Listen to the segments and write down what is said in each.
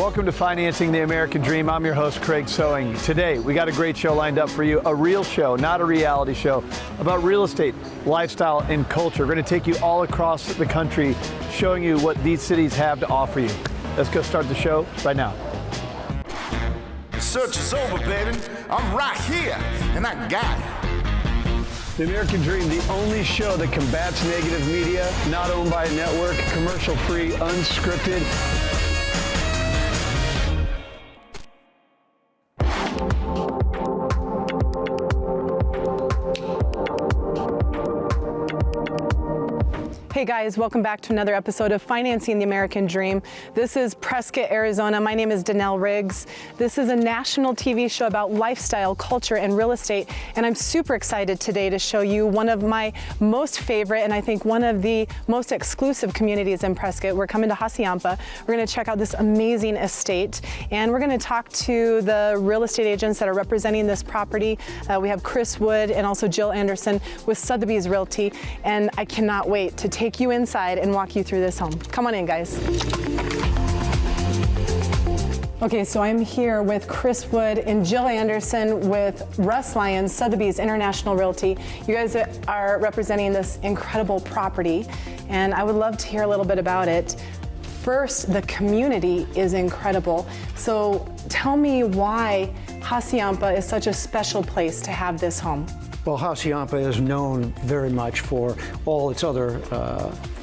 Welcome to Financing the American Dream. I'm your host, Craig Sewing. Today, we got a great show lined up for you, a real show, not a reality show, about real estate, lifestyle, and culture. We're going to take you all across the country, showing you what these cities have to offer you. Let's go start the show right now. The search is over, baby. I'm right here, and I got it. The American Dream, the only show that combats negative media, not owned by a network, commercial-free, unscripted. Hey guys, welcome back to another episode of Financing the American Dream. This is Prescott, Arizona. My name is Danelle Riggs. This is a national TV show about lifestyle, culture, and real estate. And I'm super excited today to show you one of my most favorite and I think one of the most exclusive communities in Prescott. We're coming to Hassayampa. We're going to check out this amazing estate and we're going to talk to the real estate agents that are representing this property. We have Chris Wood and also Jill Anderson with Sotheby's Realty. And I cannot wait to take you inside and walk you through this home. Come on in, guys. Okay, so I'm here with Chris Wood and Jill Anderson with Russ Lyons, Sotheby's International Realty. You guys are representing this incredible property, and I would love to hear a little bit about it. First, the community is incredible. So tell me why Hassayampa is such a special place to have this home. Well, Hassayampa is known very much for all its other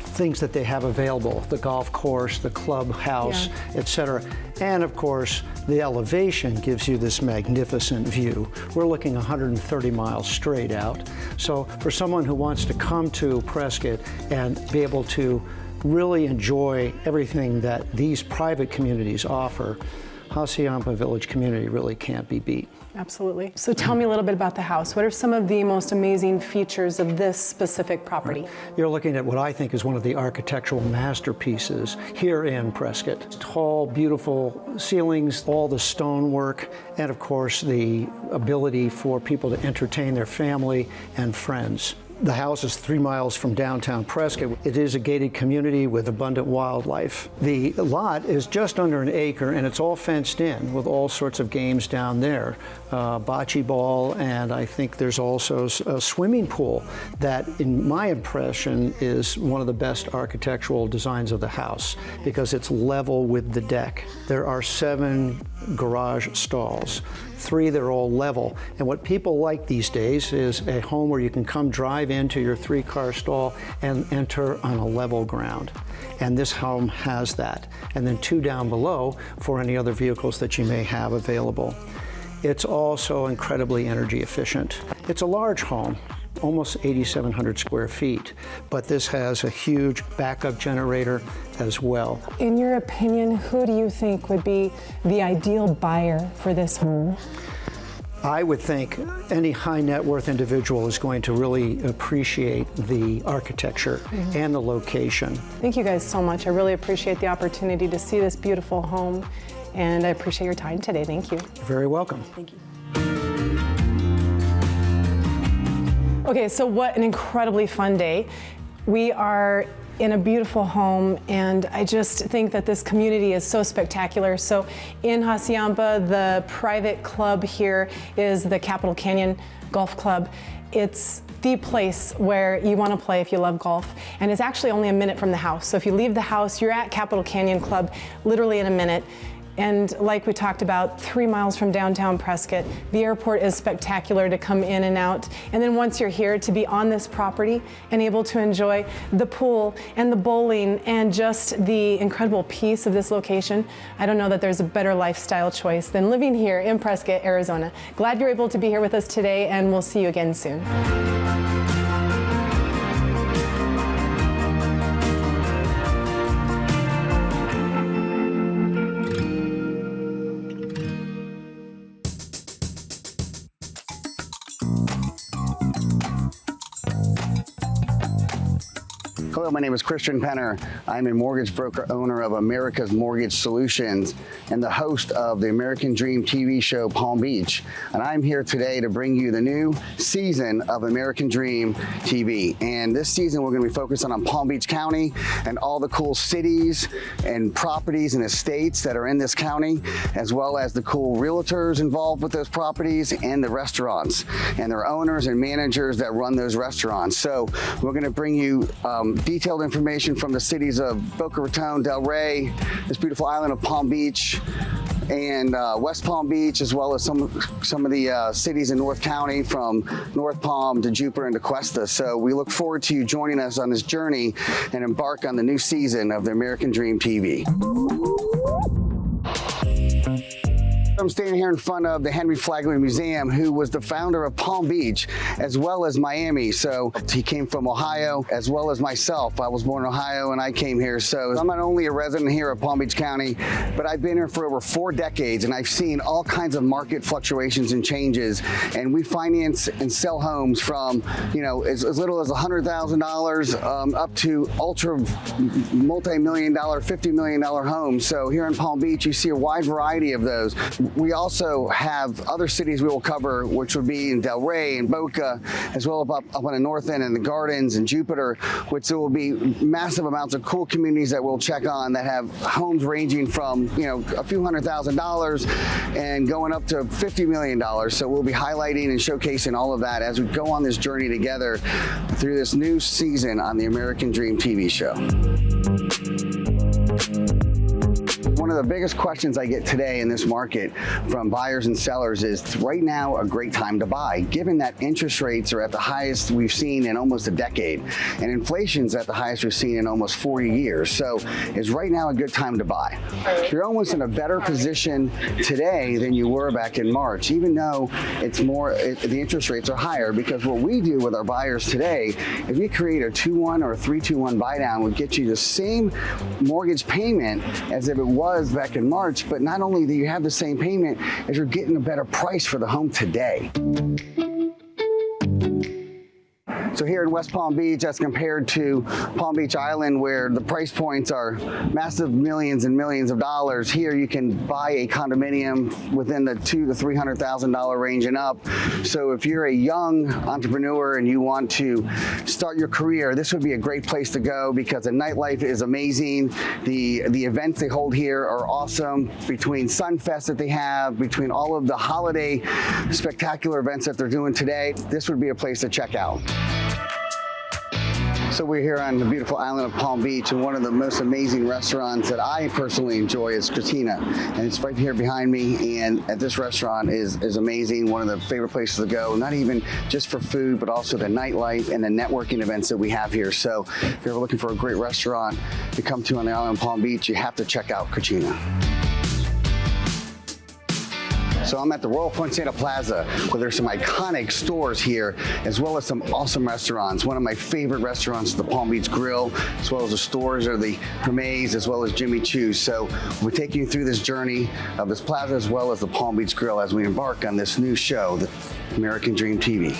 things that they have available, the golf course, the clubhouse, etc. And of course, the elevation gives you this magnificent view. We're looking 130 miles straight out. So for someone who wants to come to Prescott and be able to really enjoy everything that these private communities offer, Hassayampa Village community really can't be beat. Absolutely. So tell me a little bit about the house. What are some of the most amazing features of this specific property? You're looking at what I think is one of the architectural masterpieces here in Prescott. Tall, beautiful ceilings, all the stonework, and of course the ability for people to entertain their family and friends. The house is 3 miles from downtown Prescott. It is a gated community with abundant wildlife. The lot is just under an acre and it's all fenced in with all sorts of games down there. Bocce ball, and I think there's also a swimming pool that, in my impression, is one of the best architectural designs of the house because it's level with the deck. There are 7 garage stalls, 3 that are all level. And what people like these days is a home where you can come drive into your 3-car stall and enter on a level ground. And this home has that. And then 2 down below for any other vehicles that you may have available. It's also incredibly energy efficient. It's a large home, almost 8,700 square feet, but this has a huge backup generator as well. In your opinion, who do you think would be the ideal buyer for this home? I would think any high net worth individual is going to really appreciate the architecture and the location. Thank you guys so much. I really appreciate the opportunity to see this beautiful home, and I appreciate your time today. Thank you. You're very welcome. Thank you. Okay, so what an incredibly fun day. We are in a beautiful home, and I just think that this community is so spectacular. So in Hassayampa, the private club here is the Capital Canyon Golf Club. It's the place where you want to play if you love golf, and it's actually only a minute from the house. So if you leave the house, you're at Capital Canyon Club literally in a minute. And like we talked about, 3 miles from downtown Prescott, the airport is spectacular to come in and out. And then once you're here, to be on this property and able to enjoy the pool and the bowling and just the incredible peace of this location, I don't know that there's a better lifestyle choice than living here in Prescott, Arizona. Glad you're able to be here with us today, and we'll see you again soon. Hello, my name is Christian Penner. I'm a mortgage broker, owner of America's Mortgage Solutions, and the host of the American Dream TV show, Palm Beach. And I'm here today to bring you the new season of American Dream TV. And this season, we're going to be focusing on Palm Beach County and all the cool cities and properties and estates that are in this county, as well as the cool realtors involved with those properties and the restaurants and their owners and managers that run those restaurants. So we're going to bring you detailed information from the cities of Boca Raton, Delray, this beautiful island of Palm Beach, and West Palm Beach, as well as some of the cities in North County, from North Palm to Jupiter and to Cuesta. So we look forward to you joining us on this journey and embark on the new season of the American Dream TV. I'm standing here in front of the Henry Flagler Museum, who was the founder of Palm Beach, as well as Miami. So he came from Ohio, as well as myself. I was born in Ohio and I came here. So I'm not only a resident here of Palm Beach County, but I've been here for over 4 decades, and I've seen all kinds of market fluctuations and changes. And we finance and sell homes from, as little as $100,000 up to ultra multi-million dollar, $50 million homes. So here in Palm Beach, you see a wide variety of those. We also have other cities we will cover, which would be in Delray and Boca, as well as up on the north end in the Gardens and Jupiter, which there will be massive amounts of cool communities that we'll check on that have homes ranging from, a few $100,000 and going up to $50 million. So we'll be highlighting and showcasing all of that as we go on this journey together through this new season on the American Dream TV show. One of the biggest questions I get today in this market from buyers and sellers is right now a great time to buy, given that interest rates are at the highest we've seen in almost a decade, and inflation's at the highest we've seen in almost 40 years. So is right now a good time to buy? You're almost in a better position today than you were back in March, even though the interest rates are higher, because what we do with our buyers today is we create a 2-1 or a 3-2-1 buy down would get you the same mortgage payment as if it was back in March, but not only do you have the same payment, as you're getting a better price for the home today. So here in West Palm Beach, as compared to Palm Beach Island, where the price points are massive millions and millions of dollars, here you can buy a condominium within the $200,000 to $300,000 range and up. So if you're a young entrepreneur and you want to start your career, this would be a great place to go, because the nightlife is amazing. The events they hold here are awesome. Between Sunfest that they have, between all of the holiday spectacular events that they're doing today, this would be a place to check out. So we're here on the beautiful island of Palm Beach, and one of the most amazing restaurants that I personally enjoy is Christina, and it's right here behind me. And at this restaurant is amazing. One of the favorite places to go, not even just for food, but also the nightlife and the networking events that we have here. So if you're ever looking for a great restaurant to come to on the island of Palm Beach, you have to check out Christina. So I'm at the Royal Poinciana Plaza, where there's some iconic stores here, as well as some awesome restaurants. One of my favorite restaurants is the Palm Beach Grill, as well as the stores are the Hermes, as well as Jimmy Choo's. So we're taking you through this journey of this plaza, as well as the Palm Beach Grill, as we embark on this new show, the American Dream TV.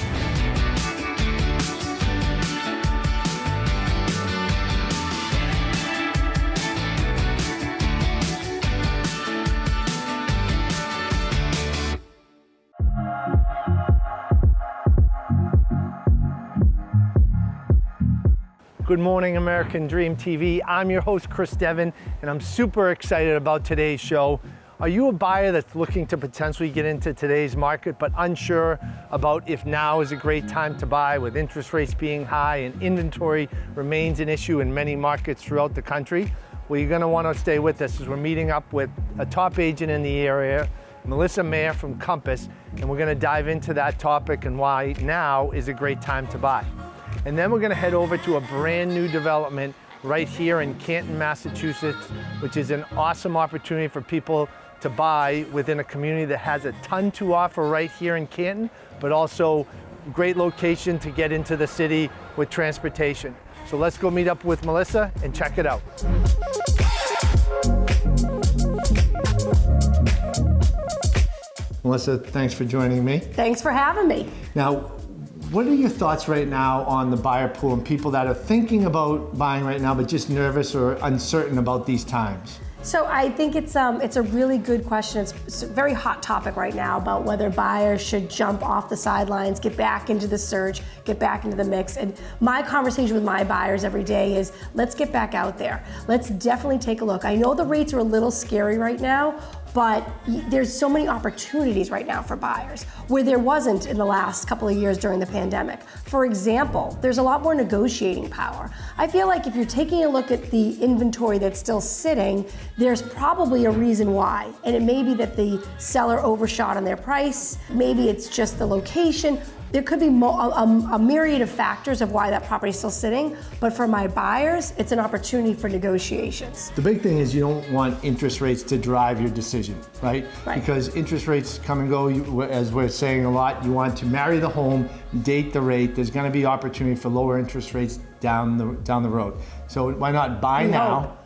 Good morning, American Dream TV. I'm your host, Chris Devon, and I'm super excited about today's show. Are you a buyer that's looking to potentially get into today's market, but unsure about if now is a great time to buy, with interest rates being high and inventory remains an issue in many markets throughout the country? Well, you're gonna wanna stay with us, as we're meeting up with a top agent in the area, Melissa Mayer from Compass, and we're gonna dive into that topic and why now is a great time to buy. And then we're gonna head over to a brand new development right here in Canton, Massachusetts, which is an awesome opportunity for people to buy within a community that has a ton to offer right here in Canton, but also great location to get into the city with transportation. So let's go meet up with Melissa and check it out. Melissa, thanks for joining me. Thanks for having me. Now, What are your thoughts right now on the buyer pool and people that are thinking about buying right now but just nervous or uncertain about these times? So I think it's a really good question. It's a very hot topic right now about whether buyers should jump off the sidelines, get back into the search, get back into the mix. And my conversation with my buyers every day is, let's get back out there. Let's definitely take a look. I know the rates are a little scary right now, but there's so many opportunities right now for buyers where there wasn't in the last couple of years during the pandemic. For example, there's a lot more negotiating power. I feel like if you're taking a look at the inventory that's still sitting, there's probably a reason why. And it may be that the seller overshot on their price, maybe it's just the location. There could be a myriad of factors of why that property is still sitting, but for my buyers, it's an opportunity for negotiations. The big thing is you don't want interest rates to drive your decision, right? Because interest rates come and go, as we're saying a lot. You want to marry the home, date the rate. There's going to be opportunity for lower interest rates down the road. So why not buy now,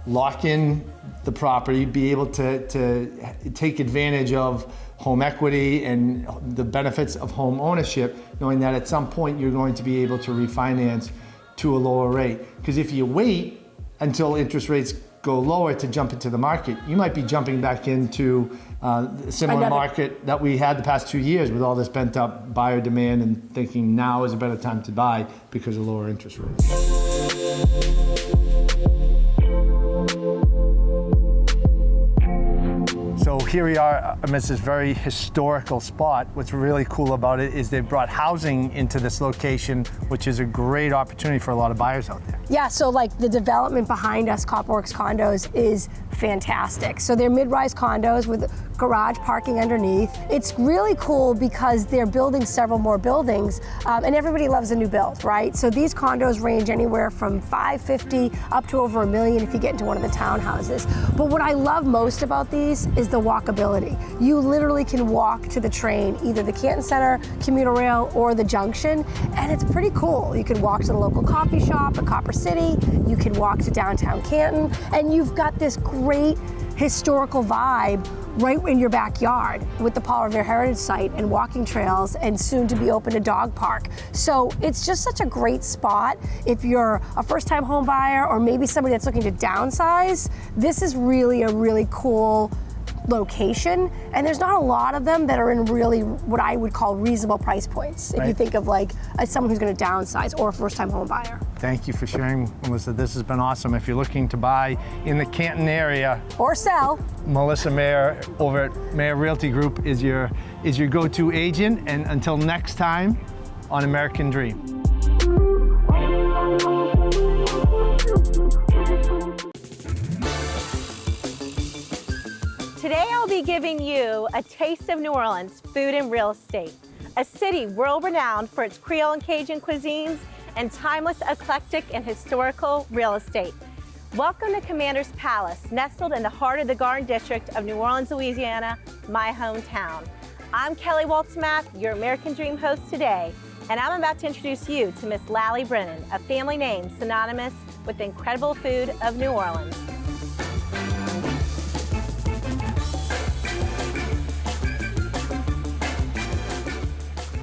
lock in the property, be able to take advantage of home equity and the benefits of home ownership, knowing that at some point you're going to be able to refinance to a lower rate. Because if you wait until interest rates go lower to jump into the market, you might be jumping back into a similar market that we had the past 2 years with all this pent up buyer demand and thinking now is a better time to buy because of lower interest rates. So here we are amidst this very historical spot. What's really cool about it is they've brought housing into this location, which is a great opportunity for a lot of buyers out there. Yeah, so like the development behind us, Copperworks Condos, is fantastic. So they're mid-rise condos with garage parking underneath. It's really cool because they're building several more buildings, and everybody loves a new build, right? So these condos range anywhere from $550 up to over $1 million if you get into one of the townhouses. But what I love most about these is the walkability. You literally can walk to the train, either the Canton Center commuter rail or the junction, and it's pretty cool. You can walk to the local coffee shop at Copper City, you can walk to downtown Canton, and you've got this great historical vibe right in your backyard with the Paul Revere Heritage Site and walking trails and soon to be open a dog park. So it's just such a great spot. If you're a first-time home buyer or maybe somebody that's looking to downsize, this is really a really cool location, and there's not a lot of them that are in really what I would call reasonable price points. If you think of like as someone who's going to downsize or a first-time home buyer. Thank you for sharing, Melissa. This has been awesome. If you're looking to buy in the Canton area or sell, Melissa Mayer over at Mayer Realty Group is your go-to agent. And until next time on American Dream. Today I'll be giving you a taste of New Orleans food and real estate, a city world-renowned for its Creole and Cajun cuisines and timeless, eclectic, and historical real estate. Welcome to Commander's Palace, nestled in the heart of the Garden District of New Orleans, Louisiana, my hometown. I'm Kelly Waltz-Math, your American Dream host today, and I'm about to introduce you to Miss Lally Brennan, a family name synonymous with the incredible food of New Orleans.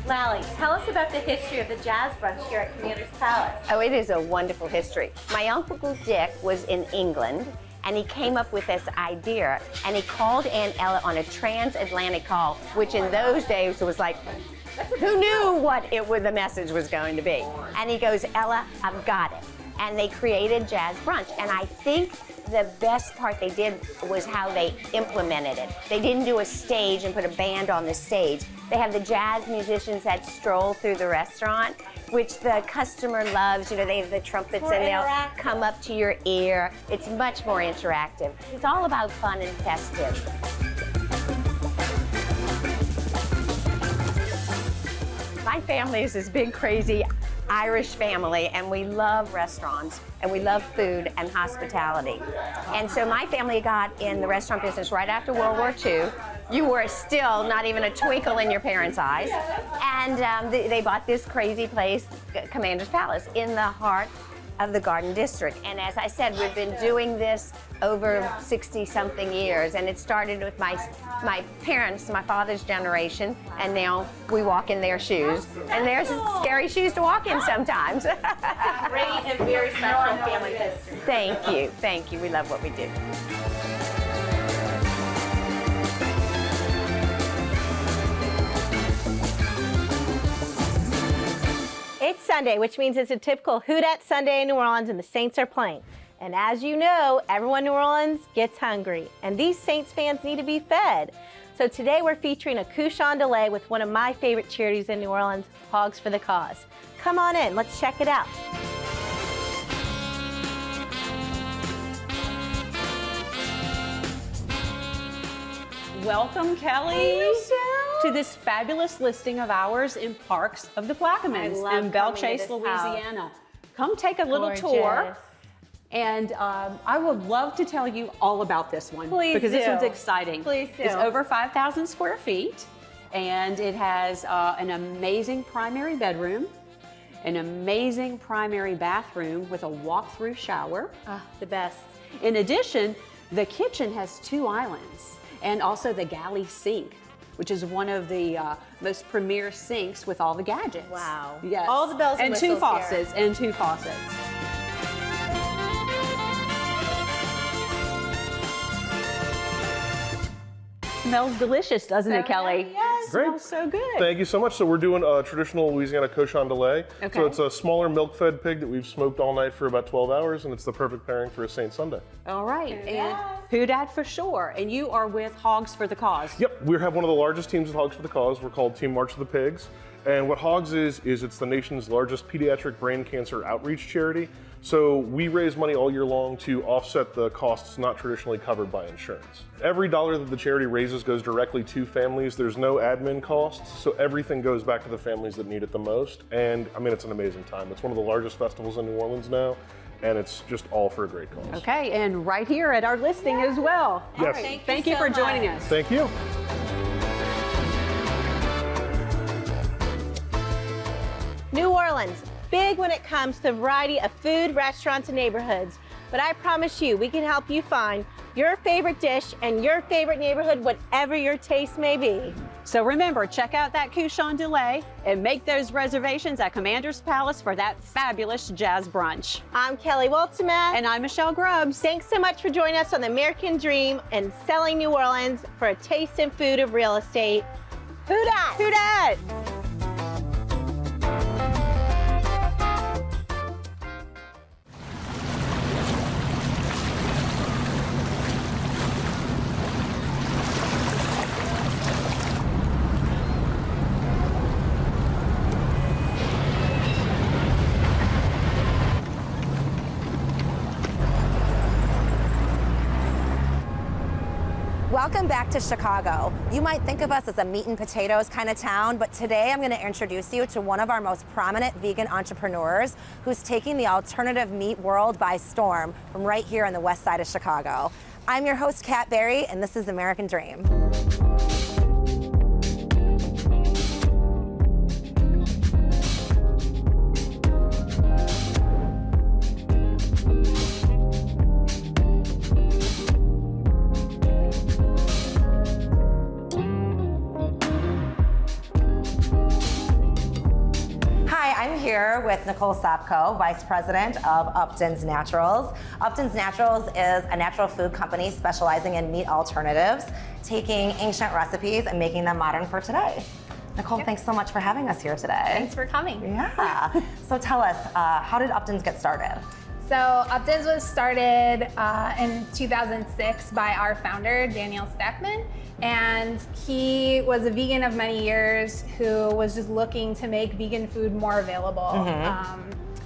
Lally, tell us about the history of the jazz brunch here at Commander's Palace. Oh, it is a wonderful history. My Uncle Dick was in England, and he came up with this idea, and he called Aunt Ella on a transatlantic call, which in those days was like, who knew what the message was going to be? And he goes, Ella, I've got it. And they created jazz brunch, and I think the best part they did was how they implemented it. They didn't do a stage and put a band on the stage. They have the jazz musicians that stroll through the restaurant, which the customer loves. You know, they have the trumpets and they'll come up to your ear. It's much more interactive. It's all about fun and festive. My family is this big, crazy Irish family, and we love restaurants, and we love food and hospitality. And so my family got in the restaurant business right after World War II. You were still not even a twinkle in your parents' eyes. And they bought this crazy place, Commander's Palace, in the heart of the Garden District. And as I said, we've been doing this over 60-something years, and it started with my parents, my father's generation, and now we walk in their shoes. And they're scary shoes to walk in sometimes. Great and very special family history. Thank you. We love what we do. It's Sunday, which means it's a typical Who Dat Sunday in New Orleans, and the Saints are playing. And as you know, everyone in New Orleans gets hungry, and these Saints fans need to be fed. So today we're featuring a couchon de lait with one of my favorite charities in New Orleans, Hogs for the Cause. Come on in, let's check it out. Welcome, Kelly, to this fabulous listing of ours in Parks of the Plaquemines in Belchase, Louisiana. Come take a little tour. And I would love to tell you all about this one. Because this one's exciting. Please do. It's over 5,000 square feet, and it has an amazing primary bedroom, an amazing primary bathroom with a walk-through shower. The best. In addition, the kitchen has 2 islands, and also the galley sink, which is one of the most premier sinks with all the gadgets. Wow. Yes. All the bells and and whistles 2 faucets, here. and 2 faucets. Smells delicious, doesn't it, Kelly? Yes. It smells so good. Thank you so much. So we're doing a traditional Louisiana cochon de lait. Okay. So it's a smaller milk-fed pig that we've smoked all night for about 12 hours, and it's the perfect pairing for a Saint Sunday. All right, and Who Dat for sure. And you are with Hogs for the Cause. Yep, we have one of the largest teams of Hogs for the Cause. We're called Team March of the Pigs. And what Hogs is it's the nation's largest pediatric brain cancer outreach charity. So we raise money all year long to offset the costs not traditionally covered by insurance. Every dollar that the charity raises goes directly to families. There's no admin costs, so everything goes back to the families that need it the most. And I mean, it's an amazing time. It's one of the largest festivals in New Orleans now, and it's just all for a great cause. Okay, and right here at our listing as well. Yes. All right. Thank you for joining us. Thank you. New Orleans, big when it comes to the variety of food, restaurants, and neighborhoods. But I promise you, we can help you find your favorite dish and your favorite neighborhood, whatever your taste may be. So remember, check out that couchon de lait and make those reservations at Commander's Palace for that fabulous jazz brunch. I'm Kelly Woltemath. And I'm Michelle Grubbs. Thanks so much for joining us on the American Dream and Selling New Orleans for a taste and food of real estate. Who dat? Who dat? Welcome back to Chicago. You might think of us as a meat and potatoes kind of town, but today I'm going to introduce you to one of our most prominent vegan entrepreneurs who's taking the alternative meat world by storm from right here on the west side of Chicago. I'm your host, Kat Berry, and this is American Dream. I'm here with Nicole Sopko, Vice President of Upton's Naturals. Upton's Naturals is a natural food company specializing in meat alternatives, taking ancient recipes and making them modern for today. Nicole, thanks so much for having us here today. Thanks for coming. Yeah. So tell us, how did Upton's get started? So Upton's was started in 2006 by our founder, Daniel Stackman. And he was a vegan of many years who was just looking to make vegan food more available.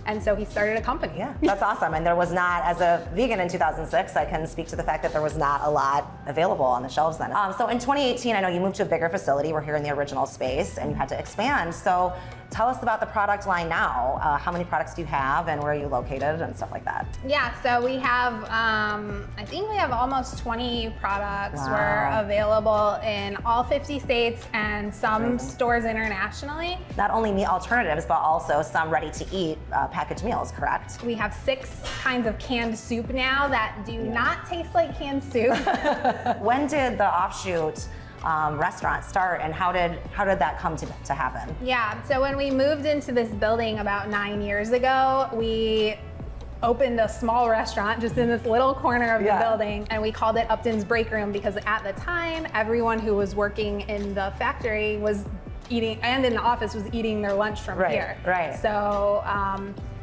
And so he started a company. Yeah, that's awesome. And there was not, as a vegan in 2006, I can speak to the fact that there was not a lot available on the shelves then. So in 2018, I know you moved to a bigger facility. We're here in the original space and you had to expand. So tell us about the product line now. How many products do you have and where are you located and stuff like that? Yeah, so we have, I think we have almost 20 products. Wow. We're available in all 50 states and some stores internationally. Not only meat alternatives, but also some ready to eat packaged meals, correct? We have 6 kinds of canned soup now that do not taste like canned soup. When did the offshoot restaurant start, and how did that come to happen? Yeah, so when we moved into this building about 9 years ago, we opened a small restaurant just in this little corner of the building, and we called it Upton's Break Room because at the time, everyone who was working in the factory was eating, and in the office was eating their lunch from here. Right. So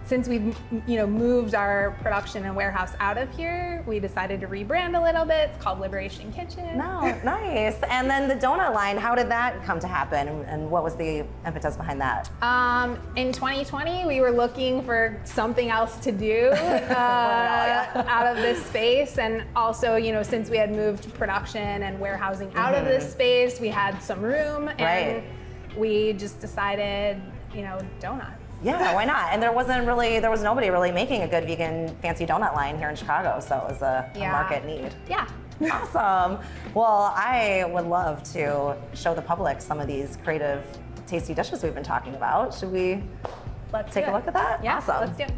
since we've moved our production and warehouse out of here, we decided to rebrand a little bit. It's called Liberation Kitchen. No, nice. And then the donut line, how did that come to happen, and what was the impetus behind that? In 2020, we were looking for something else to do out of this space, and also, since we had moved production and warehousing out of this space, we had some room, and we just decided, donuts. Yeah, why not? And there was nobody really making a good vegan fancy donut line here in Chicago, so it was a market need. Yeah. Awesome. Well, I would love to show the public some of these creative, tasty dishes we've been talking about. Should we take a look at that? Yeah, awesome. Let's do it.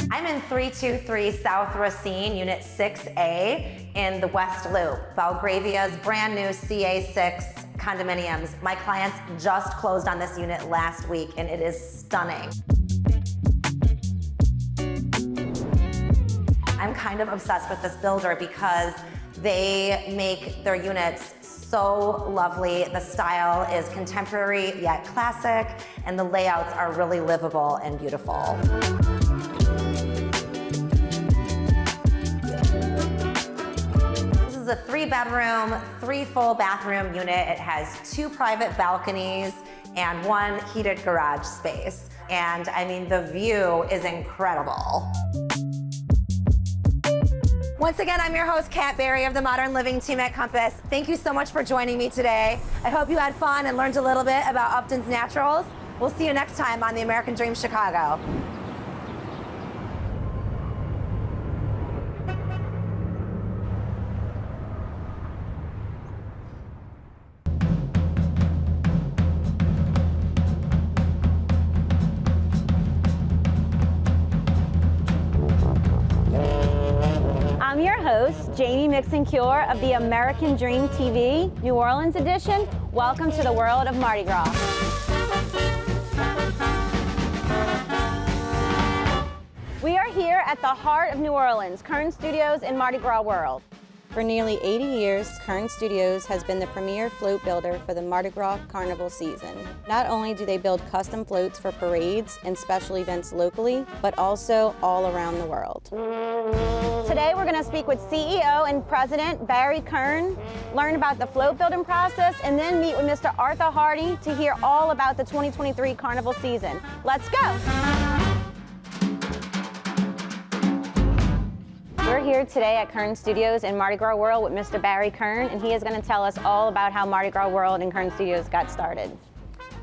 I'm in 323 South Racine, Unit 6A in the West Loop, Belgravia's brand new CA6 condominiums. My clients just closed on this unit last week, and it is stunning. I'm kind of obsessed with this builder because they make their units so lovely. The style is contemporary yet classic, and the layouts are really livable and beautiful. This is a 3-bedroom, 3 full bathroom unit. It has 2 private balconies and 1 heated garage space. And I mean, the view is incredible. Once again, I'm your host, Kat Berry of the Modern Living team at Compass. Thank you so much for joining me today. I hope you had fun and learned a little bit about Upton's Naturals. We'll see you next time on The American Dream Chicago. I'm your host, Jamie Mixon-Cure of the American Dream TV, New Orleans edition. Welcome to the world of Mardi Gras. We are here at the heart of New Orleans, Kern Studios in Mardi Gras World. For nearly 80 years, Kern Studios has been the premier float builder for the Mardi Gras Carnival season. Not only do they build custom floats for parades and special events locally, but also all around the world. Today we're going to speak with CEO and President Barry Kern, learn about the float building process, and then meet with Mr. Arthur Hardy to hear all about the 2023 Carnival season. Let's go! We're here today at Kern Studios in Mardi Gras World with Mr. Barry Kern, and he is going to tell us all about how Mardi Gras World and Kern Studios got started.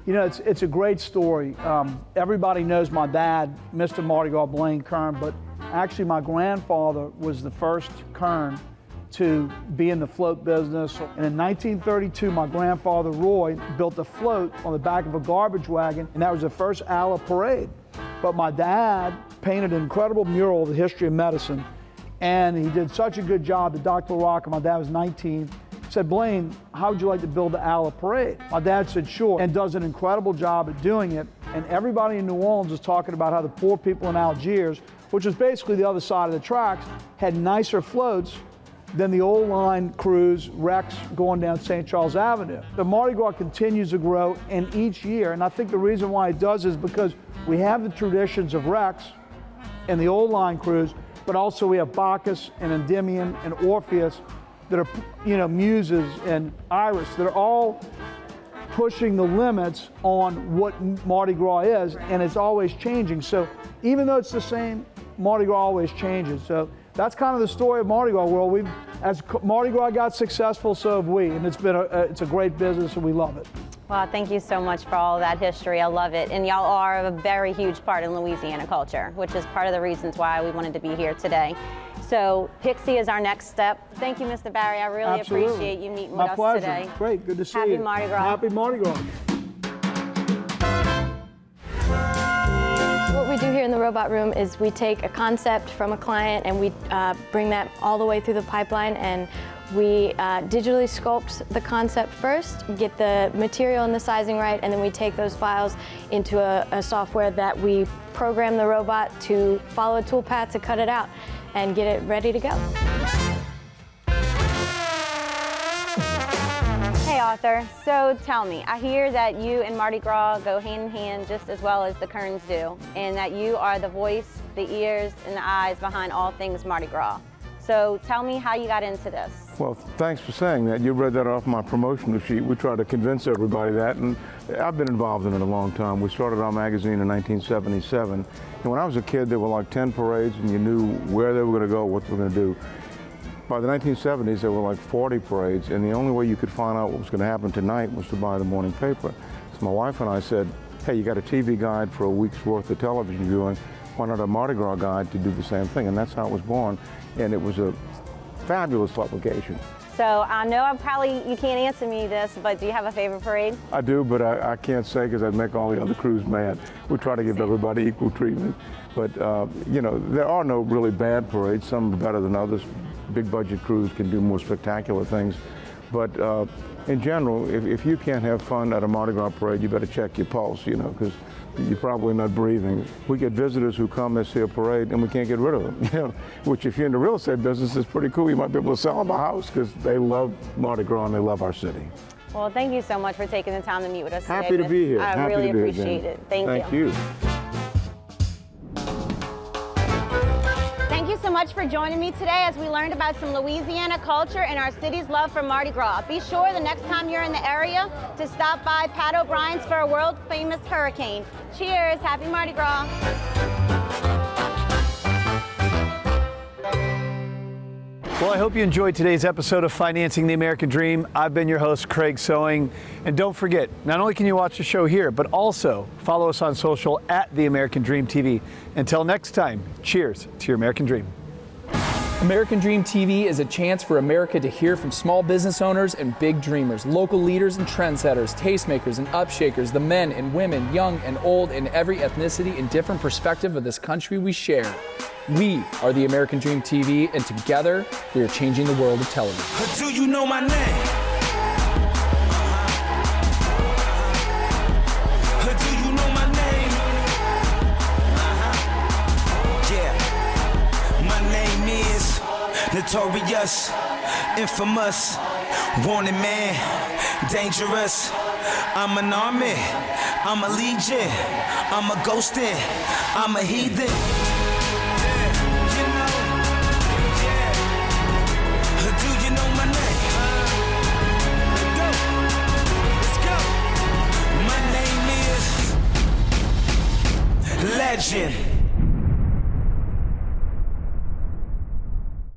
You know, it's a great story. Everybody knows my dad, Mr. Mardi Gras Blaine Kern, but actually my grandfather was the first Kern to be in the float business. And in 1932, my grandfather Roy built a float on the back of a garbage wagon, and that was the first Ala parade. But my dad painted an incredible mural of the history of medicine. And he did such a good job that Dr. Rocker, my dad was 19, said, Blaine, how would you like to build the Ala parade? My dad said, sure, and does an incredible job at doing it. And everybody in New Orleans is talking about how the poor people in Algiers, which was basically the other side of the tracks, had nicer floats than the old line cruise wrecks going down St. Charles Avenue. The Mardi Gras continues to grow, and each year, and I think the reason why it does is because we have the traditions of wrecks and the old line cruise, but also we have Bacchus and Endymion and Orpheus that are, you know, Muses and Iris that are all pushing the limits on what Mardi Gras is, and it's always changing. So even though it's the same, Mardi Gras always changes. So that's kind of the story of Mardi Gras World. As Mardi Gras got successful, so have we, and it's a great business and we love it. Well, thank you so much for all of that history. I love it. And y'all are a very huge part in Louisiana culture, which is part of the reasons why we wanted to be here today. So Pixie is our next step. Thank you, Mr. Barry. I really appreciate you meeting with us today. Great, good to see you. Happy Mardi Gras. Happy Mardi Gras. What we do here in the robot room is we take a concept from a client and we bring that all the way through the pipeline, and we digitally sculpt the concept first, get the material and the sizing right, and then we take those files into a software that we program the robot to follow a toolpath to cut it out and get it ready to go. Hey Arthur, so tell me, I hear that you and Mardi Gras go hand in hand just as well as the Kerns do, and that you are the voice, the ears, and the eyes behind all things Mardi Gras. So tell me how you got into this. Well, thanks for saying that. You read that off my promotional sheet. We try to convince everybody that, and I've been involved in it a long time. We started our magazine in 1977, and when I was a kid, there were like 10 parades, and you knew where they were going to go, what they were going to do. By the 1970s, there were like 40 parades, and the only way you could find out what was going to happen tonight was to buy the morning paper. So my wife and I said, hey, you got a TV guide for a week's worth of television viewing. Why not a Mardi Gras guide to do the same thing? And that's how it was born, and it was a fabulous publication. So I know you can't answer me this, but do you have a favorite parade? I do, but I can't say because I'd make all the other crews mad. We try to give everybody equal treatment. But, you know, there are no really bad parades. Some are better than others. Big budget crews can do more spectacular things. But in general, if you can't have fun at a Mardi Gras parade, you better check your pulse, you know, because you're probably not breathing. We get visitors who come and see a parade and we can't get rid of them, you know, which if you're in the real estate business is pretty cool. You might be able to sell them a house because they love Mardi Gras and they love our city. Well, thank you so much for taking the time to meet with us today. Happy to be here. I really appreciate it. Thank you. Thank you so much for joining me today as we learned about some Louisiana culture and our city's love for Mardi Gras. Be sure the next time you're in the area to stop by Pat O'Brien's for a world-famous hurricane. Cheers, happy Mardi Gras. Well, I hope you enjoyed today's episode of Financing the American Dream. I've been your host, Craig Sewing. And don't forget, not only can you watch the show here, but also follow us on social at The American Dream TV. Until next time, cheers to your American Dream. American Dream TV is a chance for America to hear from small business owners and big dreamers, local leaders and trendsetters, tastemakers and upshakers, the men and women, young and old, in every ethnicity and different perspective of this country we share. We are the American Dream TV, and together we are changing the world of television. Do you know my name? Do you know my name? Yeah, my name is notorious, infamous, wanted man, dangerous. I'm an army, I'm a legion, I'm a ghostin', I'm a heathen. Legend.